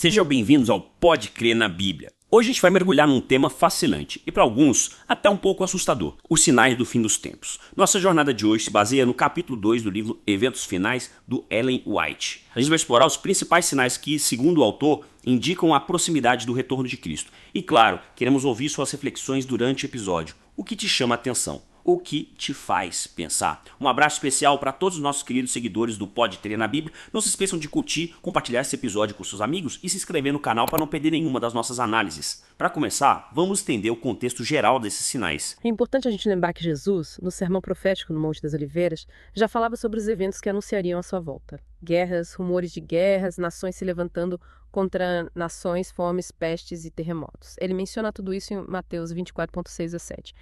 Sejam bem-vindos ao Pode Crer na Bíblia. Hoje a gente vai mergulhar num tema fascinante e para alguns até um pouco assustador, os sinais do fim dos tempos. Nossa jornada de hoje se baseia no capítulo 2 do livro Eventos Finais do Ellen White. A gente vai explorar os principais sinais que, segundo o autor, indicam a proximidade do retorno de Cristo. E claro, queremos ouvir suas reflexões durante o episódio. O que te chama a atenção? O que te faz pensar? Um abraço especial para todos os nossos queridos seguidores do Pode Crer na Bíblia. Não se esqueçam de curtir, compartilhar esse episódio com seus amigos e se inscrever no canal para não perder nenhuma das nossas análises. Para começar, vamos entender o contexto geral desses sinais. É importante a gente lembrar que Jesus, no sermão profético no Monte das Oliveiras, já falava sobre os eventos que anunciariam a sua volta. Guerras, rumores de guerras, nações se levantando contra nações, fomes, pestes e terremotos. Ele menciona tudo isso em Mateus 24,6 a 7.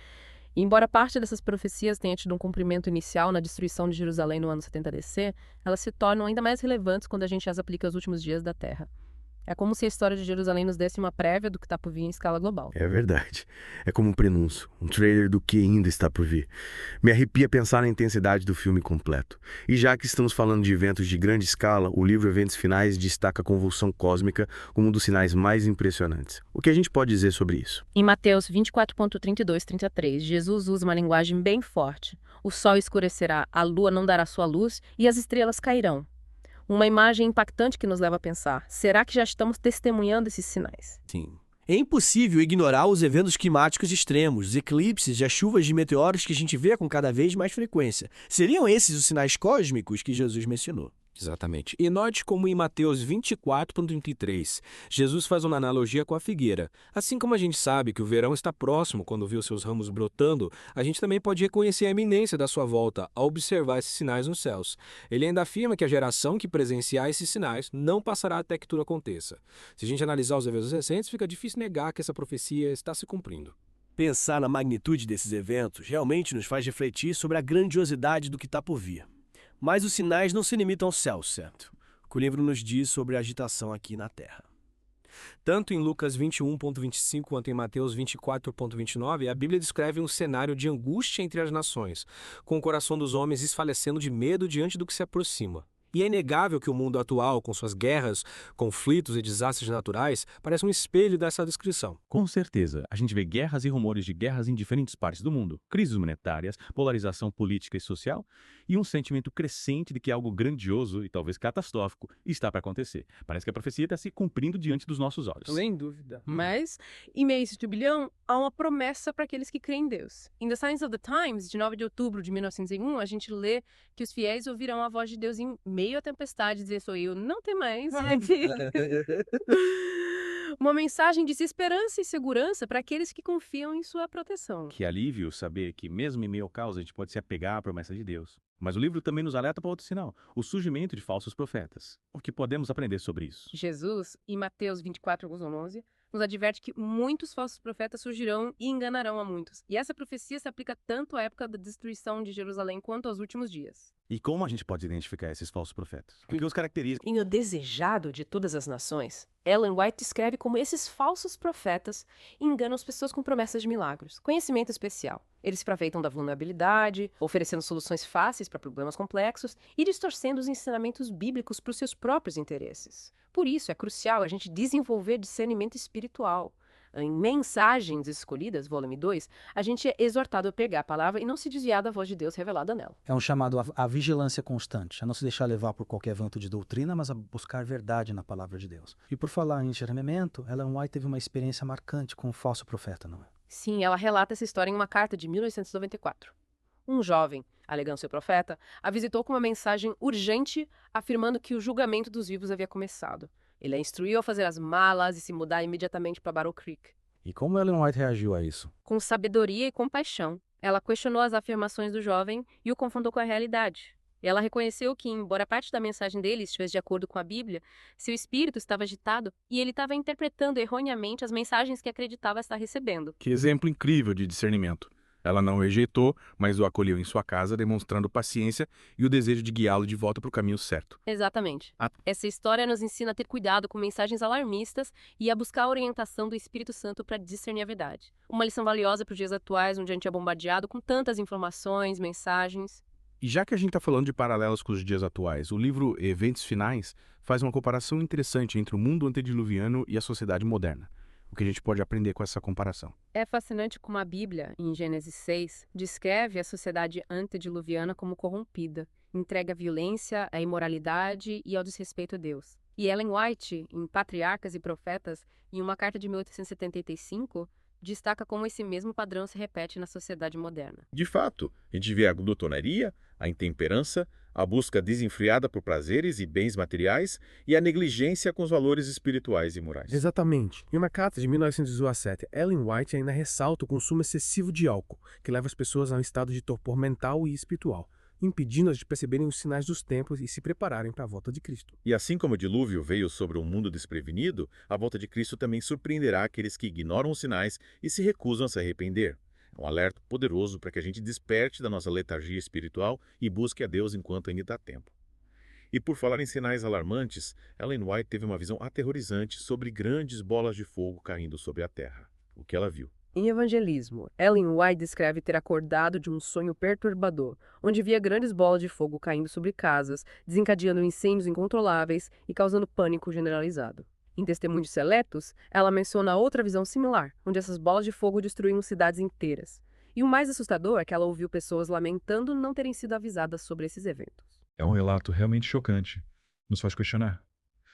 E embora parte dessas profecias tenha tido um cumprimento inicial na destruição de Jerusalém no ano 70 DC, elas se tornam ainda mais relevantes quando a gente as aplica aos últimos dias da Terra. É como se a história de Jerusalém nos desse uma prévia do que está por vir em escala global. É verdade. É como um prenúncio, um trailer do que ainda está por vir. Me arrepia pensar na intensidade do filme completo. E já que estamos falando de eventos de grande escala, o livro Eventos Finais destaca a convulsão cósmica como um dos sinais mais impressionantes. O que a gente pode dizer sobre isso? Em Mateus 24,32-33, Jesus usa uma linguagem bem forte. O sol escurecerá, a lua não dará sua luz e as estrelas cairão. Uma imagem impactante que nos leva a pensar, será que já estamos testemunhando esses sinais? Sim. É impossível ignorar os eventos climáticos extremos, os eclipses e as chuvas de meteoros que a gente vê com cada vez mais frequência. Seriam esses os sinais cósmicos que Jesus mencionou? Exatamente. E note como em Mateus 24,33, Jesus faz uma analogia com a figueira. Assim como a gente sabe que o verão está próximo quando vê os seus ramos brotando, a gente também pode reconhecer a iminência da sua volta ao observar esses sinais nos céus. Ele ainda afirma que a geração que presenciar esses sinais não passará até que tudo aconteça. Se a gente analisar os eventos recentes, fica difícil negar que essa profecia está se cumprindo. Pensar na magnitude desses eventos realmente nos faz refletir sobre a grandiosidade do que está por vir. Mas os sinais não se limitam ao céu, certo? O que o livro nos diz sobre a agitação aqui na Terra. Tanto em Lucas 21,25 quanto em Mateus 24,29, a Bíblia descreve um cenário de angústia entre as nações, com o coração dos homens desfalecendo de medo diante do que se aproxima. E é inegável que o mundo atual, com suas guerras, conflitos e desastres naturais, parece um espelho dessa descrição. Com certeza, a gente vê guerras e rumores de guerras em diferentes partes do mundo, crises monetárias, polarização política e social, e um sentimento crescente de que algo grandioso e talvez catastrófico está para acontecer. Parece que a profecia está se cumprindo diante dos nossos olhos. Sem dúvida. Mas, em meio a esse turbilhão, há uma promessa para aqueles que creem em Deus. Em The Signs of the Times, de 9 de outubro de 1901, a gente lê que os fiéis ouvirão a voz de Deus em meio à tempestade, dizer: sou eu, não tem mais. Uma mensagem de esperança e segurança para aqueles que confiam em sua proteção. Que alívio saber que, mesmo em meio ao caos, a gente pode se apegar à promessa de Deus. Mas o livro também nos alerta para outro sinal, o surgimento de falsos profetas. O que podemos aprender sobre isso? Jesus, em Mateus 24:11, nos adverte que muitos falsos profetas surgirão e enganarão a muitos. E essa profecia se aplica tanto à época da destruição de Jerusalém quanto aos últimos dias. E como a gente pode identificar esses falsos profetas? O que os caracteriza? Em O Desejado de Todas as Nações, Ellen White descreve como esses falsos profetas enganam as pessoas com promessas de milagres, conhecimento especial. Eles se aproveitam da vulnerabilidade, oferecendo soluções fáceis para problemas complexos e distorcendo os ensinamentos bíblicos para os seus próprios interesses. Por isso, é crucial a gente desenvolver discernimento espiritual. Em Mensagens Escolhidas, volume 2, a gente é exortado a pegar a palavra e não se desviar da voz de Deus revelada nela. É um chamado à vigilância constante, a não se deixar levar por qualquer vento de doutrina, mas a buscar verdade na palavra de Deus. E por falar em discernimento, Ellen White teve uma experiência marcante com um falso profeta, não é? Sim, ela relata essa história em uma carta de 1994. Um jovem, alegando ser profeta, a visitou com uma mensagem urgente afirmando que o julgamento dos vivos havia começado. Ele a instruiu a fazer as malas e se mudar imediatamente para Battle Creek. E como Ellen White reagiu a isso? Com sabedoria e compaixão, ela questionou as afirmações do jovem e o confrontou com a realidade. Ela reconheceu que, embora parte da mensagem dele estivesse de acordo com a Bíblia, seu espírito estava agitado e ele estava interpretando erroneamente as mensagens que acreditava estar recebendo. Que exemplo incrível de discernimento. Ela não o rejeitou, mas o acolheu em sua casa, demonstrando paciência e o desejo de guiá-lo de volta para o caminho certo. Exatamente. Essa história nos ensina a ter cuidado com mensagens alarmistas e a buscar a orientação do Espírito Santo para discernir a verdade. Uma lição valiosa para os dias atuais, onde a gente é bombardeado com tantas informações, mensagens. E já que a gente está falando de paralelos com os dias atuais, o livro Eventos Finais faz uma comparação interessante entre o mundo antediluviano e a sociedade moderna. O que a gente pode aprender com essa comparação? É fascinante como a Bíblia, em Gênesis 6, descreve a sociedade antediluviana como corrompida, entregue à violência, à imoralidade e ao desrespeito a Deus. E Ellen White, em Patriarcas e Profetas, em uma carta de 1875, destaca como esse mesmo padrão se repete na sociedade moderna. De fato, a gente vê a glutonaria, a intemperança, a busca desenfreada por prazeres e bens materiais e a negligência com os valores espirituais e morais. Exatamente. Em uma carta de 1917, Ellen White ainda ressalta o consumo excessivo de álcool, que leva as pessoas a um estado de torpor mental e espiritual, impedindo-as de perceberem os sinais dos tempos e se prepararem para a volta de Cristo. E assim como o dilúvio veio sobre um mundo desprevenido, a volta de Cristo também surpreenderá aqueles que ignoram os sinais e se recusam a se arrepender. É um alerta poderoso para que a gente desperte da nossa letargia espiritual e busque a Deus enquanto ainda dá tempo. E por falar em sinais alarmantes, Ellen White teve uma visão aterrorizante sobre grandes bolas de fogo caindo sobre a terra. O que ela viu? Em Evangelismo, Ellen White descreve ter acordado de um sonho perturbador, onde via grandes bolas de fogo caindo sobre casas, desencadeando incêndios incontroláveis e causando pânico generalizado. Em Testemunhos Seletos, ela menciona outra visão similar, onde essas bolas de fogo destruíam cidades inteiras. E o mais assustador é que ela ouviu pessoas lamentando não terem sido avisadas sobre esses eventos. É um relato realmente chocante. Nos faz questionar.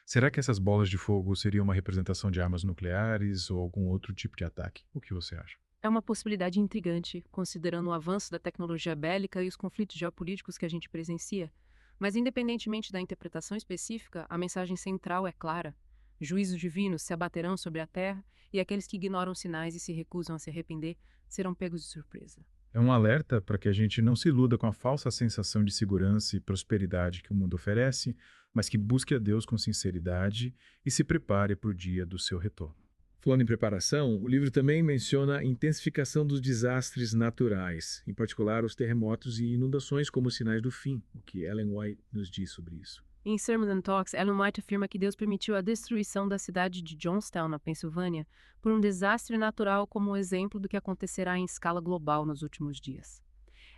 Será que essas bolas de fogo seriam uma representação de armas nucleares ou algum outro tipo de ataque? O que você acha? É uma possibilidade intrigante, considerando o avanço da tecnologia bélica e os conflitos geopolíticos que a gente presencia. Mas, independentemente da interpretação específica, a mensagem central é clara. Juízos divinos se abaterão sobre a terra e aqueles que ignoram sinais e se recusam a se arrepender serão pegos de surpresa. É um alerta para que a gente não se iluda com a falsa sensação de segurança e prosperidade que o mundo oferece, mas que busque a Deus com sinceridade e se prepare para o dia do seu retorno. Falando em preparação, o livro também menciona a intensificação dos desastres naturais, em particular os terremotos e inundações como sinais do fim, o que Ellen White nos diz sobre isso. Em Sermons and Talks, Ellen White afirma que Deus permitiu a destruição da cidade de Johnstown, na Pensilvânia, por um desastre natural como um exemplo do que acontecerá em escala global nos últimos dias.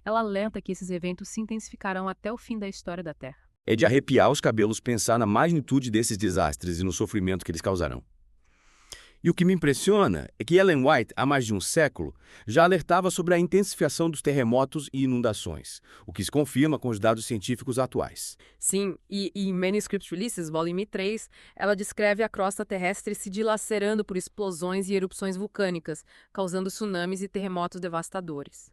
Ela alerta que esses eventos se intensificarão até o fim da história da Terra. É de arrepiar os cabelos pensar na magnitude desses desastres e no sofrimento que eles causarão. E o que me impressiona é que Ellen White, há mais de um século, já alertava sobre a intensificação dos terremotos e inundações, o que se confirma com os dados científicos atuais. Sim, e em Manuscript Releases, volume 3, ela descreve a crosta terrestre se dilacerando por explosões e erupções vulcânicas, causando tsunamis e terremotos devastadores.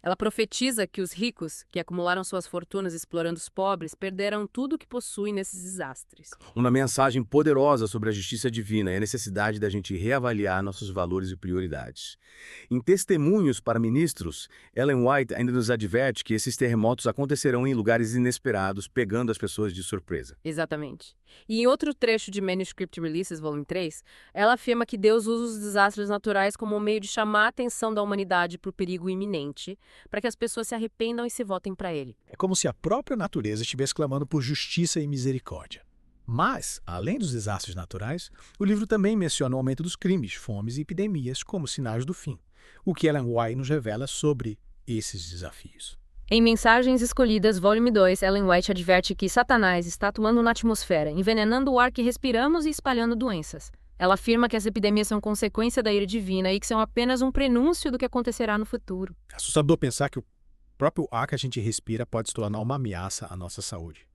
Ela profetiza que os ricos, que acumularam suas fortunas explorando os pobres, perderam tudo o que possuem nesses desastres. Uma mensagem poderosa sobre a justiça divina e a necessidade da gente reavaliar nossos valores e prioridades. Em Testemunhos para Ministros, Ellen White ainda nos adverte que esses terremotos acontecerão em lugares inesperados, pegando as pessoas de surpresa. Exatamente. E em outro trecho de Manuscript Releases, volume 3, ela afirma que Deus usa os desastres naturais como um meio de chamar a atenção da humanidade para o perigo iminente, para que as pessoas se arrependam e se voltem para ele. É como se a própria natureza estivesse clamando por justiça e misericórdia. Mas, além dos desastres naturais, o livro também menciona o aumento dos crimes, fomes e epidemias como sinais do fim, o que Ellen White nos revela sobre esses desafios. Em Mensagens Escolhidas, volume 2, Ellen White adverte que Satanás está atuando na atmosfera, envenenando o ar que respiramos e espalhando doenças. Ela afirma que as epidemias são consequência da ira divina e que são apenas um prenúncio do que acontecerá no futuro. É assustador pensar que o próprio ar que a gente respira pode se tornar uma ameaça à nossa saúde.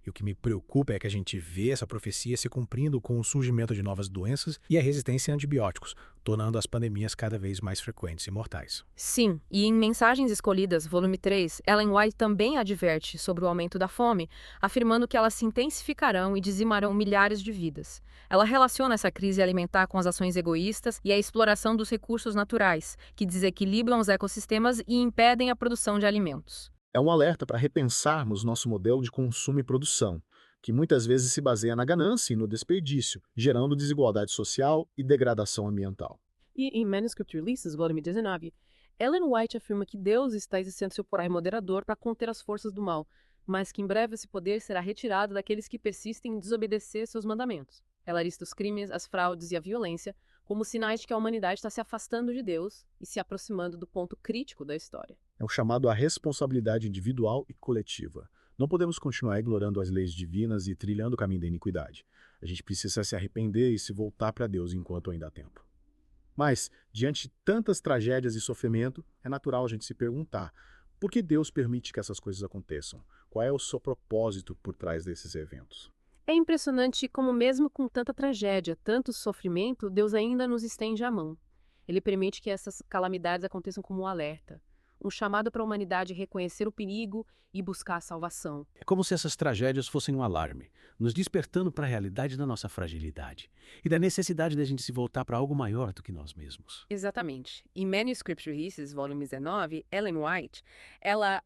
E o que me preocupa é que a gente vê essa profecia se cumprindo com o surgimento de novas doenças e a resistência a antibióticos, tornando as pandemias cada vez mais frequentes e mortais. Sim, e em Mensagens Escolhidas, volume 3, Ellen White também adverte sobre o aumento da fome, afirmando que elas se intensificarão e dizimarão milhares de vidas. Ela relaciona essa crise alimentar com as ações egoístas e a exploração dos recursos naturais, que desequilibram os ecossistemas e impedem a produção de alimentos. É um alerta para repensarmos nosso modelo de consumo e produção, que muitas vezes se baseia na ganância e no desperdício, gerando desigualdade social e degradação ambiental. E em Manuscript Releases, volume 19, Ellen White afirma que Deus está exercendo seu poder moderador para conter as forças do mal, mas que em breve esse poder será retirado daqueles que persistem em desobedecer seus mandamentos. Ela lista os crimes, as fraudes e a violência como sinais de que a humanidade está se afastando de Deus e se aproximando do ponto crítico da história. É o chamado à responsabilidade individual e coletiva. Não podemos continuar ignorando as leis divinas e trilhando o caminho da iniquidade. A gente precisa se arrepender e se voltar para Deus enquanto ainda há tempo. Mas, diante de tantas tragédias e sofrimento, é natural a gente se perguntar: por que Deus permite que essas coisas aconteçam? Qual é o seu propósito por trás desses eventos? É impressionante como mesmo com tanta tragédia, tanto sofrimento, Deus ainda nos estende a mão. Ele permite que essas calamidades aconteçam como um alerta, um chamado para a humanidade reconhecer o perigo e buscar a salvação. É como se essas tragédias fossem um alarme, nos despertando para a realidade da nossa fragilidade e da necessidade de a gente se voltar para algo maior do que nós mesmos. Exatamente. Em Manuscript Releases, volume 19, Ellen White, ela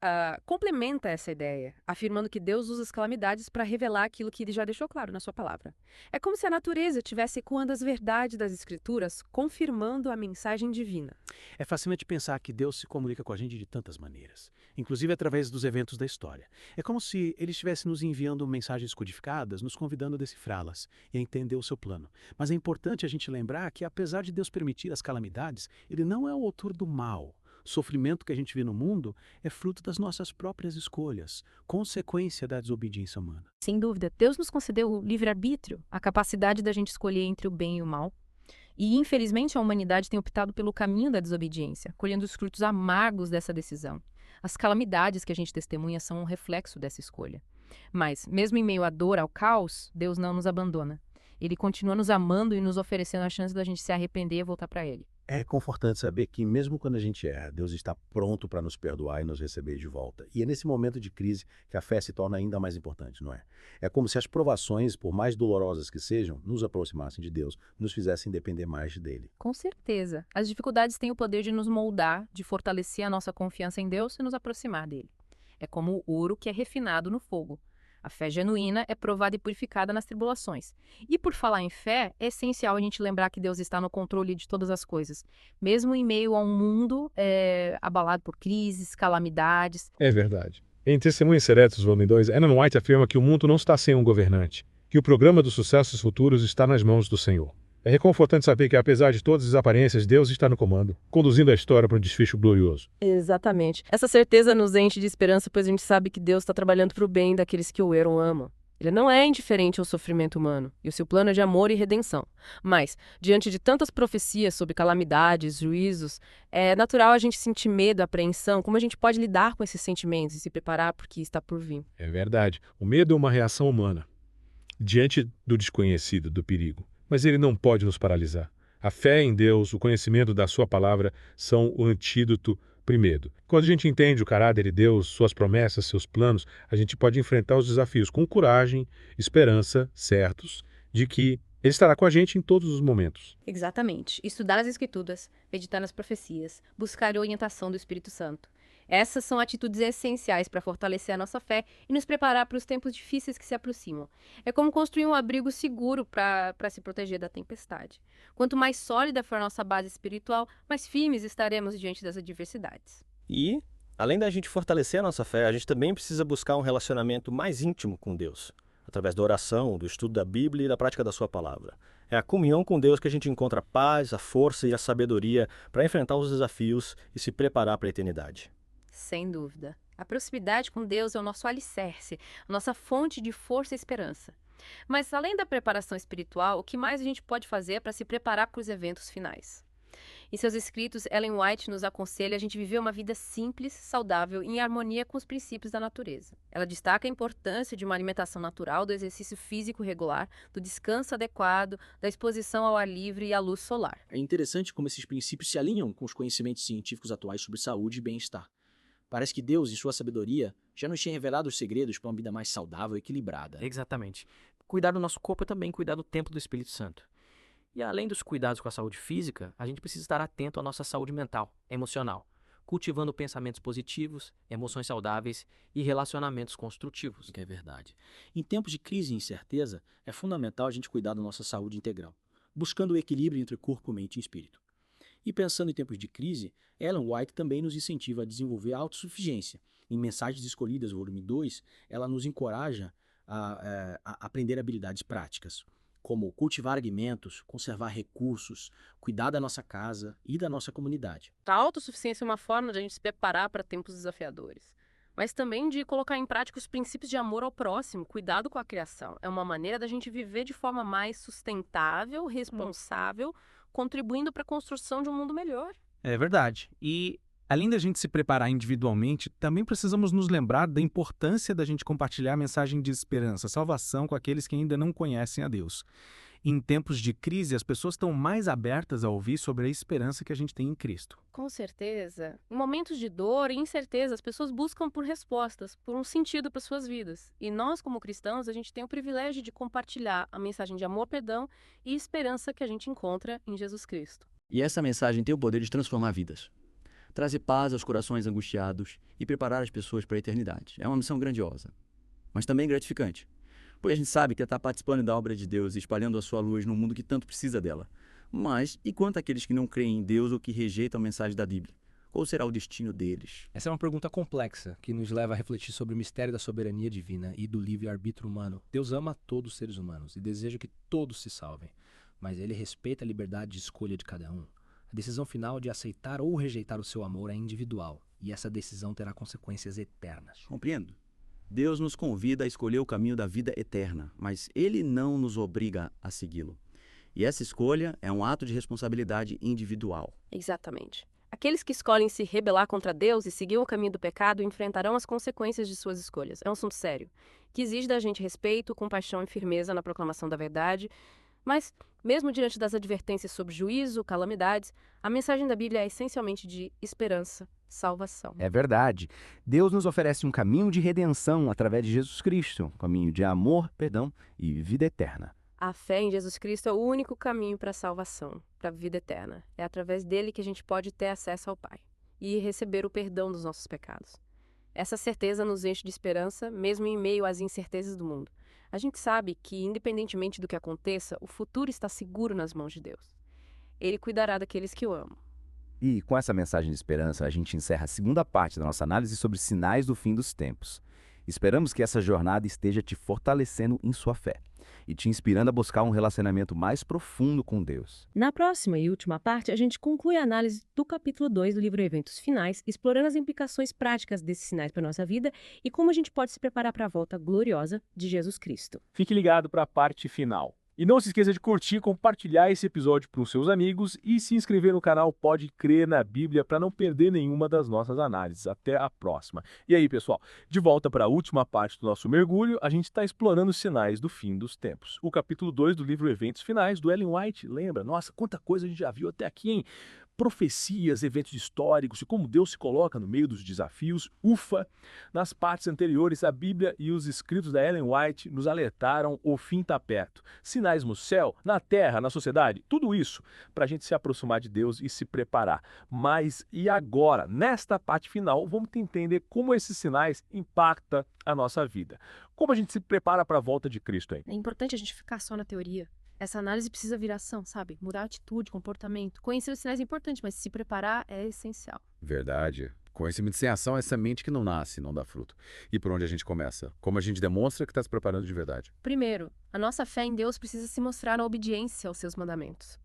complementa essa ideia, afirmando que Deus usa as calamidades para revelar aquilo que ele já deixou claro na sua palavra. É como se a natureza estivesse ecoando as verdades das Escrituras, confirmando a mensagem divina. É fascinante pensar que Deus se comunica com a gente de tantas maneiras, inclusive através dos eventos da história. É como se ele estivesse nos enviando mensagens codificadas, nos convidando a decifrá-las e a entender o seu plano. Mas é importante a gente lembrar que, apesar de Deus permitir as calamidades, ele não é o autor do mal. O sofrimento que a gente vê no mundo é fruto das nossas próprias escolhas, consequência da desobediência humana. Sem dúvida, Deus nos concedeu o livre-arbítrio, a capacidade da gente escolher entre o bem e o mal. E, infelizmente, a humanidade tem optado pelo caminho da desobediência, colhendo os frutos amargos dessa decisão. As calamidades que a gente testemunha são um reflexo dessa escolha. Mas, mesmo em meio à dor, ao caos, Deus não nos abandona. Ele continua nos amando e nos oferecendo a chance da gente se arrepender e voltar para Ele. É confortante saber que, mesmo quando a gente erra, Deus está pronto para nos perdoar e nos receber de volta. E é nesse momento de crise que a fé se torna ainda mais importante, não é? É como se as provações, por mais dolorosas que sejam, nos aproximassem de Deus, nos fizessem depender mais dele. Com certeza. As dificuldades têm o poder de nos moldar, de fortalecer a nossa confiança em Deus e nos aproximar dele. É como o ouro que é refinado no fogo. A fé genuína é provada e purificada nas tribulações. E por falar em fé, é essencial a gente lembrar que Deus está no controle de todas as coisas, mesmo em meio a um mundo abalado por crises, calamidades. É verdade. Em Testemunhos Secretos, volume 2, Ellen White afirma que o mundo não está sem um governante, que o programa dos sucessos futuros está nas mãos do Senhor. É reconfortante saber que, apesar de todas as aparências, Deus está no comando, conduzindo a história para um desfecho glorioso. Exatamente. Essa certeza nos enche de esperança, pois a gente sabe que Deus está trabalhando para o bem daqueles que o amam. Ele não é indiferente ao sofrimento humano, e o seu plano é de amor e redenção. Mas, diante de tantas profecias sobre calamidades, juízos, é natural a gente sentir medo, apreensão. Como a gente pode lidar com esses sentimentos e se preparar para o que está por vir? É verdade. O medo é uma reação humana diante do desconhecido, do perigo. Mas ele não pode nos paralisar. A fé em Deus, o conhecimento da sua palavra são o antídoto para o medo. Quando a gente entende o caráter de Deus, suas promessas, seus planos, a gente pode enfrentar os desafios com coragem, esperança, certos de que Ele estará com a gente em todos os momentos. Exatamente. Estudar as Escrituras, meditar nas profecias, buscar a orientação do Espírito Santo. Essas são atitudes essenciais para fortalecer a nossa fé e nos preparar para os tempos difíceis que se aproximam. É como construir um abrigo seguro para se proteger da tempestade. Quanto mais sólida for a nossa base espiritual, mais firmes estaremos diante das adversidades. E, além da gente fortalecer a nossa fé, a gente também precisa buscar um relacionamento mais íntimo com Deus, através da oração, do estudo da Bíblia e da prática da sua palavra. É a comunhão com Deus que a gente encontra a paz, a força e a sabedoria para enfrentar os desafios e se preparar para a eternidade. Sem dúvida. A proximidade com Deus é o nosso alicerce, a nossa fonte de força e esperança. Mas, além da preparação espiritual, o que mais a gente pode fazer para se preparar para os eventos finais? Em seus escritos, Ellen White nos aconselha a gente viver uma vida simples, saudável e em harmonia com os princípios da natureza. Ela destaca a importância de uma alimentação natural, do exercício físico regular, do descanso adequado, da exposição ao ar livre e à luz solar. É interessante como esses princípios se alinham com os conhecimentos científicos atuais sobre saúde e bem-estar. Parece que Deus, em sua sabedoria, já nos tinha revelado os segredos para uma vida mais saudável e equilibrada. Exatamente. Cuidar do nosso corpo é também cuidar do templo do Espírito Santo. E além dos cuidados com a saúde física, a gente precisa estar atento à nossa saúde mental, emocional, cultivando pensamentos positivos, emoções saudáveis e relacionamentos construtivos. Que é verdade. Em tempos de crise e incerteza, é fundamental a gente cuidar da nossa saúde integral, buscando o equilíbrio entre corpo, mente e espírito. E pensando em tempos de crise, Ellen White também nos incentiva a desenvolver a autossuficiência. Em Mensagens Escolhidas, volume 2, ela nos encoraja a aprender habilidades práticas, como cultivar alimentos, conservar recursos, cuidar da nossa casa e da nossa comunidade. A autossuficiência é uma forma de a gente se preparar para tempos desafiadores, mas também de colocar em prática os princípios de amor ao próximo, cuidado com a criação. É uma maneira da gente viver de forma mais sustentável, responsável, contribuindo para a construção de um mundo melhor. É verdade. E além da gente se preparar individualmente, também precisamos nos lembrar da importância da gente compartilhar a mensagem de esperança, salvação com aqueles que ainda não conhecem a Deus. Em tempos de crise, as pessoas estão mais abertas a ouvir sobre a esperança que a gente tem em Cristo. Com certeza. Em momentos de dor e incerteza, as pessoas buscam por respostas, por um sentido para suas vidas. E nós, como cristãos, a gente tem o privilégio de compartilhar a mensagem de amor, perdão e esperança que a gente encontra em Jesus Cristo. E essa mensagem tem o poder de transformar vidas. Trazer paz aos corações angustiados e preparar as pessoas para a eternidade. É uma missão grandiosa, mas também gratificante. Pois a gente sabe que está participando da obra de Deus e espalhando a sua luz num mundo que tanto precisa dela. Mas, e quanto àqueles que não creem em Deus ou que rejeitam a mensagem da Bíblia? Qual será o destino deles? Essa é uma pergunta complexa, que nos leva a refletir sobre o mistério da soberania divina e do livre-arbítrio humano. Deus ama todos os seres humanos e deseja que todos se salvem, mas Ele respeita a liberdade de escolha de cada um. A decisão final de aceitar ou rejeitar o seu amor é individual, e essa decisão terá consequências eternas. Compreendo. Deus nos convida a escolher o caminho da vida eterna, mas Ele não nos obriga a segui-lo. E essa escolha é um ato de responsabilidade individual. Exatamente. Aqueles que escolhem se rebelar contra Deus e seguir o caminho do pecado enfrentarão as consequências de suas escolhas. É um assunto sério, que exige da gente respeito, compaixão e firmeza na proclamação da verdade. Mas, mesmo diante das advertências sobre juízo, calamidades, a mensagem da Bíblia é essencialmente de esperança, salvação. É verdade. Deus nos oferece um caminho de redenção através de Jesus Cristo, um caminho de amor, perdão e vida eterna. A fé em Jesus Cristo é o único caminho para a salvação, para a vida eterna. É através dele que a gente pode ter acesso ao Pai e receber o perdão dos nossos pecados. Essa certeza nos enche de esperança, mesmo em meio às incertezas do mundo. A gente sabe que, independentemente do que aconteça, o futuro está seguro nas mãos de Deus. Ele cuidará daqueles que o amam. E com essa mensagem de esperança, a gente encerra a segunda parte da nossa análise sobre sinais do fim dos tempos. Esperamos que essa jornada esteja te fortalecendo em sua fé e te inspirando a buscar um relacionamento mais profundo com Deus. Na próxima e última parte, a gente conclui a análise do capítulo 2 do livro Eventos Finais, explorando as implicações práticas desses sinais para a nossa vida e como a gente pode se preparar para a volta gloriosa de Jesus Cristo. Fique ligado para a parte final. E não se esqueça de curtir, compartilhar esse episódio para os seus amigos e se inscrever no canal Pode Crer na Bíblia para não perder nenhuma das nossas análises. Até a próxima. E aí, pessoal, de volta para a última parte do nosso mergulho, a gente está explorando os sinais do fim dos tempos. O capítulo 2 do livro Eventos Finais, do Ellen White. Lembra? Nossa, quanta coisa a gente já viu até aqui, hein? Profecias, eventos históricos e como Deus se coloca no meio dos desafios. Ufa! Nas partes anteriores, a Bíblia e os escritos da Ellen White nos alertaram: o fim está perto. Sinais no céu, na terra, na sociedade, tudo isso para a gente se aproximar de Deus e se preparar. Mas e agora? Nesta parte final, vamos entender como esses sinais impactam a nossa vida. Como a gente se prepara para a volta de Cristo aí? É importante a gente ficar só na teoria. Essa análise precisa vir ação, sabe? Mudar a atitude, comportamento. Conhecer os sinais é importante, mas se preparar é essencial. Verdade. Conhecimento sem ação é semente que não nasce, não dá fruto. E por onde a gente começa? Como a gente demonstra que está se preparando de verdade? Primeiro, a nossa fé em Deus precisa se mostrar na obediência aos seus mandamentos.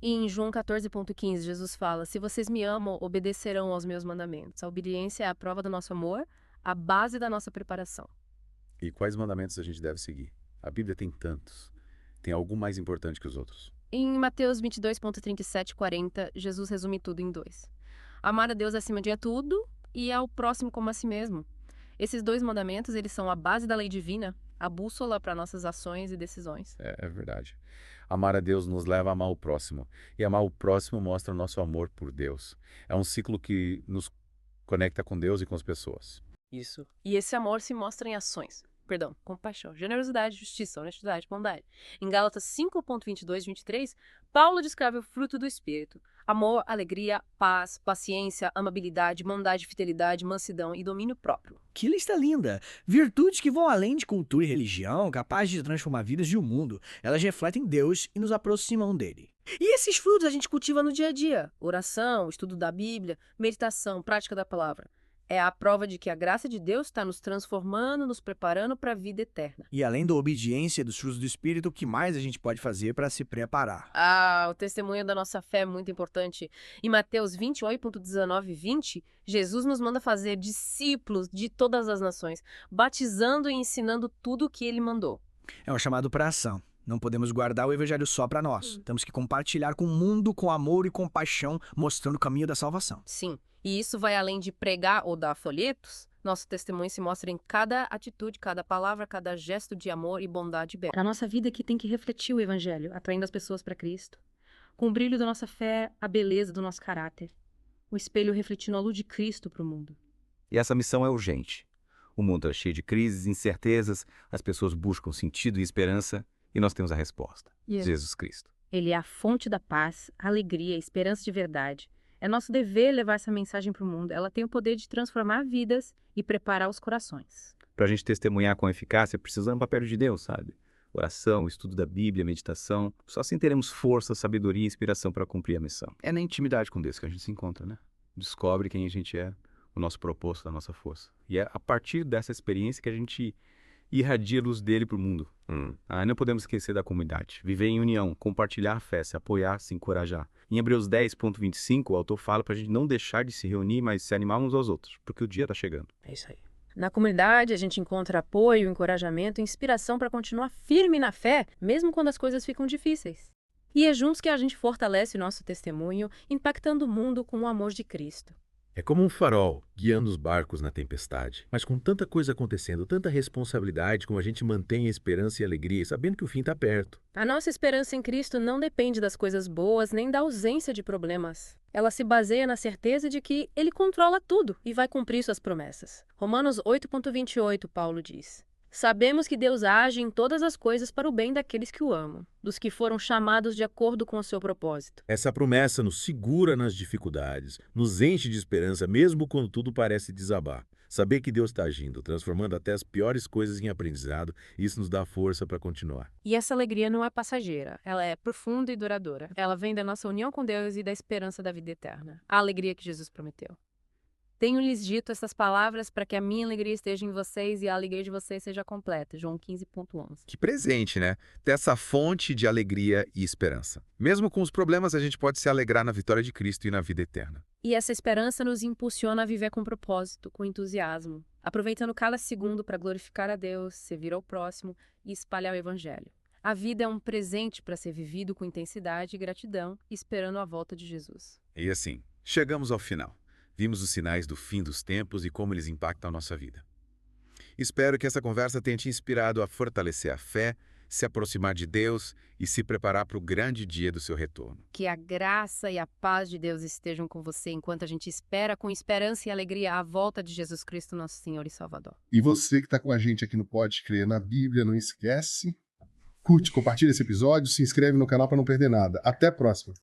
E em João 14,15, Jesus fala: se vocês me amam, obedecerão aos meus mandamentos. A obediência é a prova do nosso amor, a base da nossa preparação. E quais mandamentos a gente deve seguir? A Bíblia tem tantos. Tem algum mais importante que os outros? Em Mateus 22,37 e 40, Jesus resume tudo em 2. Amar a Deus acima de tudo e ao próximo como a si mesmo. Esses 2 mandamentos, eles são a base da lei divina, a bússola para nossas ações e decisões. É verdade. Amar a Deus nos leva a amar o próximo. E amar o próximo mostra o nosso amor por Deus. É um ciclo que nos conecta com Deus e com as pessoas. Isso. E esse amor se mostra em ações. Perdão, compaixão, generosidade, justiça, honestidade, bondade. Em Gálatas 5,22 e 23, Paulo descreve o fruto do Espírito: amor, alegria, paz, paciência, amabilidade, bondade, fidelidade, mansidão e domínio próprio. Que lista linda! Virtudes que vão além de cultura e religião, capazes de transformar vidas de um mundo. Elas refletem Deus e nos aproximam dele. E esses frutos a gente cultiva no dia a dia: oração, estudo da Bíblia, meditação, prática da palavra. É a prova de que a graça de Deus está nos transformando, nos preparando para a vida eterna. E além da obediência e dos frutos do Espírito, o que mais a gente pode fazer para se preparar? O testemunho da nossa fé é muito importante. Em Mateus 28, 19 e 20, Jesus nos manda fazer discípulos de todas as nações, batizando e ensinando tudo o que ele mandou. É um chamado para ação. Não podemos guardar o evangelho só para nós. Temos que compartilhar com o mundo com amor e compaixão, mostrando o caminho da salvação. Sim, e isso vai além de pregar ou dar folhetos. Nosso testemunho se mostra em cada atitude, cada palavra, cada gesto de amor e bondade. A nossa vida aqui tem que refletir o evangelho, atraindo as pessoas para Cristo. Com o brilho da nossa fé, a beleza do nosso caráter. O espelho refletindo a luz de Cristo para o mundo. E essa missão é urgente. O mundo é cheio de crises, incertezas, as pessoas buscam sentido e esperança, e nós temos a resposta: Jesus Cristo. Ele é a fonte da paz, alegria, esperança de verdade. É nosso dever levar essa mensagem para o mundo. Ela tem o poder de transformar vidas e preparar os corações. Para a gente testemunhar com eficácia, precisamos do papel de Deus, sabe? Oração, estudo da Bíblia, meditação. Só assim teremos força, sabedoria e inspiração para cumprir a missão. É na intimidade com Deus que a gente se encontra, né? Descobre quem a gente é, o nosso propósito, a nossa força. E é a partir dessa experiência que a gente irradia a luz dele para o mundo. Não podemos esquecer da comunidade. Viver em união, compartilhar a fé, se apoiar, se encorajar. Em Hebreus 10.25, o autor fala para a gente não deixar de se reunir, mas se animar uns aos outros, porque o dia está chegando. É isso aí. Na comunidade, a gente encontra apoio, encorajamento e inspiração para continuar firme na fé, mesmo quando as coisas ficam difíceis. E é juntos que a gente fortalece o nosso testemunho, impactando o mundo com o amor de Cristo. É como um farol guiando os barcos na tempestade. Mas com tanta coisa acontecendo, tanta responsabilidade, como a gente mantém a esperança e a alegria, sabendo que o fim está perto. A nossa esperança em Cristo não depende das coisas boas nem da ausência de problemas. Ela se baseia na certeza de que Ele controla tudo e vai cumprir suas promessas. Romanos 8.28, Paulo diz: Sabemos que Deus age em todas as coisas para o bem daqueles que o amam, dos que foram chamados de acordo com o seu propósito. Essa promessa nos segura nas dificuldades, nos enche de esperança, mesmo quando tudo parece desabar. Saber que Deus está agindo, transformando até as piores coisas em aprendizado, isso nos dá força para continuar. E essa alegria não é passageira, ela é profunda e duradoura. Ela vem da nossa união com Deus e da esperança da vida eterna, a alegria que Jesus prometeu. Tenho-lhes dito essas palavras para que a minha alegria esteja em vocês e a alegria de vocês seja completa. João 15.11. Que presente, né? Ter essa fonte de alegria e esperança. Mesmo com os problemas, a gente pode se alegrar na vitória de Cristo e na vida eterna. E essa esperança nos impulsiona a viver com propósito, com entusiasmo, aproveitando cada segundo para glorificar a Deus, servir ao próximo e espalhar o Evangelho. A vida é um presente para ser vivido com intensidade e gratidão, esperando a volta de Jesus. E assim, chegamos ao final. Vimos os sinais do fim dos tempos e como eles impactam a nossa vida. Espero que essa conversa tenha te inspirado a fortalecer a fé, se aproximar de Deus e se preparar para o grande dia do seu retorno. Que a graça e a paz de Deus estejam com você enquanto a gente espera com esperança e alegria a volta de Jesus Cristo, nosso Senhor e Salvador. E você que está com a gente aqui no Pode Crer na Bíblia, não esquece, curte, compartilha esse episódio, se inscreve no canal para não perder nada. Até a próxima!